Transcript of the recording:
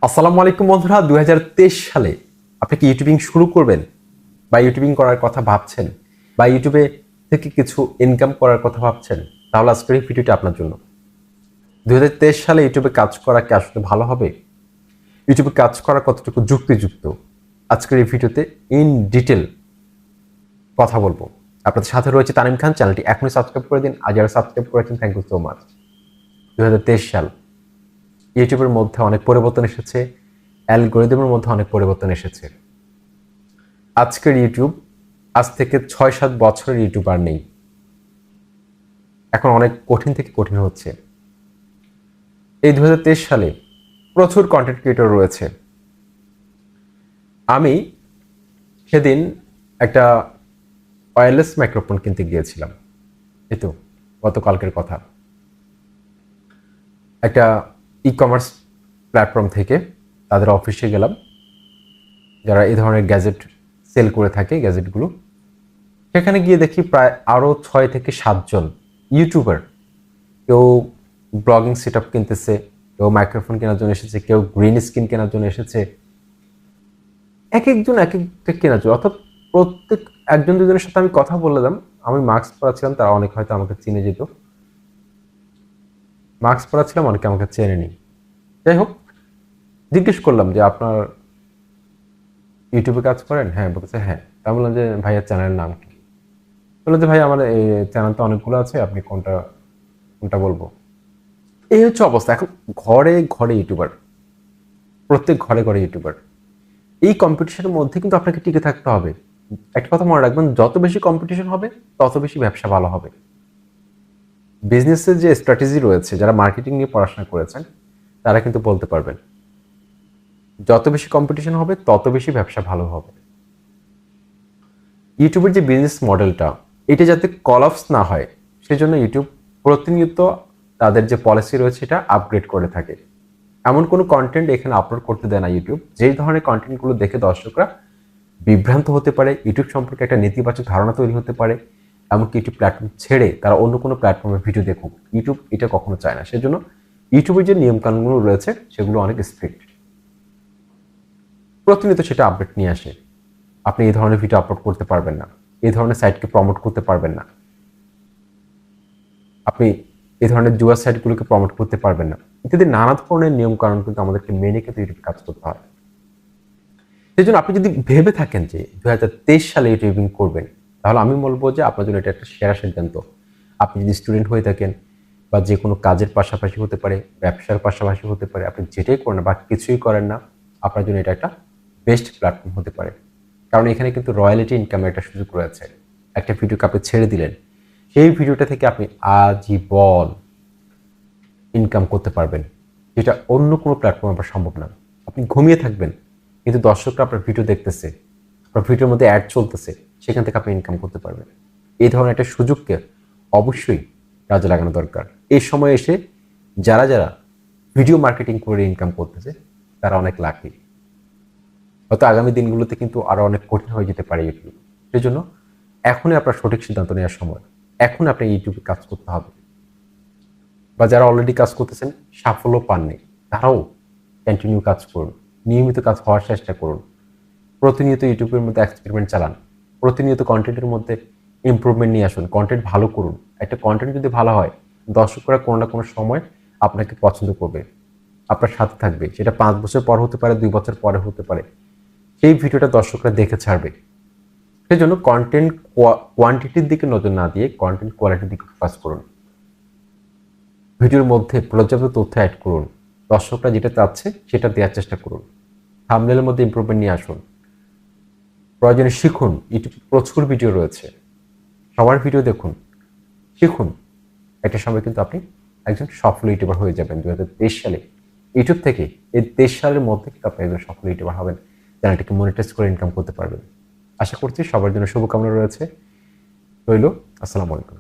আসসালামু আলাইকুম বন্ধুরা। 2023 সালে আপনি কি ইউটিউবিং শুরু করবেন বা ইউটিউবিং করার কথা ভাবছেন বা ইউটিউবে থেকে কিছু ইনকাম করার কথা ভাবছেন, তাহলে আজকের এই ভিডিওটি আপনার জন্য। 2023 সালে ইউটিউবে কাজ করা কি আসলে ভালো হবে? ইউটিউবে কাজ করা কতটুকু যুক্তিযুক্ত? আজকের এই ভিডিওতে ইন ডিটেল কথা বলবো। আপনাদের সাথে রয়েছে তানিম খান। চ্যানেলটি এখনই সাবস্ক্রাইব করে দিন, আর যারা সাবস্ক্রাইব করেছেন থ্যাংক ইউ সো মাচ। 2023 সাল, ইউটিউবের মধ্যে অনেক পরিবর্তন এসেছে, অ্যালগরিদমের মধ্যে অনেক পরিবর্তন এসেছে। আজকের ইউটিউব আজ থেকে 6-7 বছরের ইউটিউব আর নেই। এখন অনেক কঠিন থেকে কঠিন হচ্ছে। এই 2023 সালে প্রচুর কন্টেন্ট ক্রিয়েটর রয়েছে। আমি সেদিন একটা ওয়্যারলেস মাইক্রোফোন কিনতে গিয়েছিলাম, এই তো গতকালকের কথা। একটা ই কমার্স প্ল্যাটফর্ম থেকে তাদের অফিসে গেলাম, যারা এই ধরনের গ্যাজেট সেল করে থাকে, গ্যাজেটগুলো। সেখানে গিয়ে দেখি প্রায় আরও 6 থেকে 7 জন ইউটিউবার, কেউ ব্লগিং সেট আপ কিনতেছে, কেউ মাইক্রোফোন কেনার জন্য এসেছে, কেউ গ্রিন স্ক্রিন কেনার জন্য এসেছে। এক একজন এক একটা কেনার জন্য, অর্থাৎ প্রত্যেক একজন দুজনের সাথে আমি কথা বললাম। আমি মাস্ক পরাছিলাম, তারা অনেক হয়তো আমাকে চিনে যেত। মাস্ক পরাছিলাম, অনেকে আমাকে চেনেনি। যাই হোক, জিজ্ঞেস করলাম যে আপনার ইউটিউবে কাজ করেন? হ্যাঁ, বলতেছে হ্যাঁ। তা বললাম যে ভাইয়ার চ্যানেলের নাম কি? বললো যে ভাই আমার এই চ্যানেল তো অনেকগুলো আছে, আপনি কোনটা কোনটা বলবো? এই হচ্ছে অবস্থা। এখন ঘরে ঘরে ইউটিউবার, প্রত্যেক ঘরে ঘরে ইউটিউবার। এই কম্পিটিশনের মধ্যে কিন্তু আপনাকে টিকে থাকতে হবে। একটা কথা মনে রাখবেন, যত বেশি কম্পিটিশন হবে তত বেশি ব্যবসা ভালো হবে। বিজনেসের যে স্ট্র্যাটেজি রয়েছে, যারা মার্কেটিং নিয়ে পড়াশোনা করেছেন তারা কিন্তু বলতে পারবেন, যত বেশি কম্পিটিশন হবে তত বেশি ব্যবসা ভালো হবে। ইউটিউবের যে বিজনেস মডেলটা, এটা যাতে কলাপস না হয় সেজন্য ইউটিউব প্রতিনিয়ত তাদের যে পলিসি রয়েছে এটা আপগ্রেড করে থাকে। এমন কোনো কন্টেন্ট এখানে আপলোড করতে দেয় না ইউটিউব যেই ধরনের কন্টেন্টগুলো দেখে দর্শকরা বিভ্রান্ত হতে পারে, ইউটিউব সম্পর্কে একটা নেতিবাচক ধারণা তৈরি হতে পারে, এমনকি ইউটিউব প্ল্যাটফর্ম ছেড়ে তারা অন্য কোনো প্ল্যাটফর্মে ভিডিও দেখুক। ইউটিউব এটা কখনো চায় না। সেজন্য ইউটিউবের যে নিয়মকানুনগুলো রয়েছে সেগুলো অনেক স্ট্রিক্ট। প্রতিনিয়ত সেটা আপডেট নিয়ে আসে। আপনি এই ধরনের ভিডিও আপলোড করতে পারবেন না, এই ধরনের সাইটকে প্রমোট করতে পারবেন না, আপনি এই ধরনের জুয়া সাইটগুলোকে প্রমোট করতে পারবেন না, ইত্যাদি নানা ধরনের নিয়মকানুন কিন্তু আমাদেরকে মেনে কিন্তু ইউটিউবে কাজ করতে হয়। সেই জন্য আপনি যদি ভেবে থাকেন যে 2023 সালে ইউটিউবিং করবেন, তাহলে আমি বলবো যে আপনার জন্য এটা একটা সেরা সিদ্ধান্ত। আপনি যদি স্টুডেন্ট হয়ে থাকেন বা যে কোনো কাজের পাশাপাশি হতে পারে, ব্যবসার পাশাপাশি হতে পারে, আপনি যেটাই করেন না বা কিছুই করেন না, আপনার জন্য এটা একটা বেস্ট প্ল্যাটফর্ম হতে পারে। কারণ এখানে কিন্তু রয়্যালিটি ইনকামের একটা সুযোগ রয়েছে। একটা ভিডিওকে আপনি ছেড়ে দিলেন, সেই ভিডিওটা থেকে আপনি আজীবন ইনকাম করতে পারবেন, যেটা অন্য কোনো প্ল্যাটফর্মে আপনার সম্ভব না। আপনি ঘুমিয়ে থাকবেন কিন্তু দর্শকরা আপনার ভিডিও দেখতেছে, আপনার ভিডিওর মধ্যে অ্যাড চলতেছে, সেখান থেকে আপনি ইনকাম করতে পারবেন। এই ধরনের একটা সুযোগকে অবশ্যই কাজে লাগানো দরকার। এই সময় এসে যারা যারা ভিডিও মার্কেটিং করে ইনকাম করতেছে তারা অনেক লাকি। হয়তো আগামী দিনগুলোতে কিন্তু আরো অনেক কঠিন হয়ে যেতে পারে ইউটিউব। সেই জন্য এখনই আপনার সঠিক সিদ্ধান্ত নেওয়ার সময়। এখন আপনি ইউটিউবে কাজ করতে হবে। বা যারা অলরেডি কাজ করতেছেন, সাফল্য পাননি, তারাও কন্টিনিউ কাজ করুন, নিয়মিত কাজ হওয়ার চেষ্টা করুন। প্রতিনিয়ত ইউটিউবের মধ্যে এক্সপেরিমেন্ট চালান, প্রতিনিয়ত কন্টেন্টের মধ্যে ইমপ্রুভমেন্ট নিয়ে আসুন, কন্টেন্ট ভালো করুন। একটা কন্টেন্ট যদি ভালো হয়, দর্শকরা কোনো না কোনো সময় আপনাকে পছন্দ করবে, আপনার সাথে থাকবে। সেটা 5 বছর পর হতে পারে, 2 বছর পরে হতে পারে। সেই ভিডিওটা দর্শকরা দেখে ছাড়বে। সেই জন্য কন্টেন্ট কোয়ান্টিটির দিকে নজর না দিয়ে কন্টেন্ট কোয়ালিটির দিকে ফোকাস করুন। ভিডিওর মধ্যে পর্যাপ্ত তথ্য অ্যাড করুন, দর্শকরা যেটা চাচ্ছে সেটা দেওয়ার চেষ্টা করুন। থাম্বনেলের মধ্যে ইমপ্রুভমেন্ট নিয়ে আসুন। প্রয়োজনে শিখুন, ইউটিউবে প্রচুর ভিডিও রয়েছে, সবার ভিডিও দেখুন, শিখুন। একটা সময় কিন্তু আপনি একজন সফল ইউটিউবার হয়ে যাবেন। 2023 সালে ইউটিউব থেকে, এই 23 সালের মধ্যে কিন্তু আপনি একজন সফল ইউটিউবার হবেন, চ্যানেলটিকে মনিটাইজ করে ইনকাম করতে পারবেন। আশা করছি সবার জন্য শুভকামনা রয়েছে রইল। আসসালামু আলাইকুম।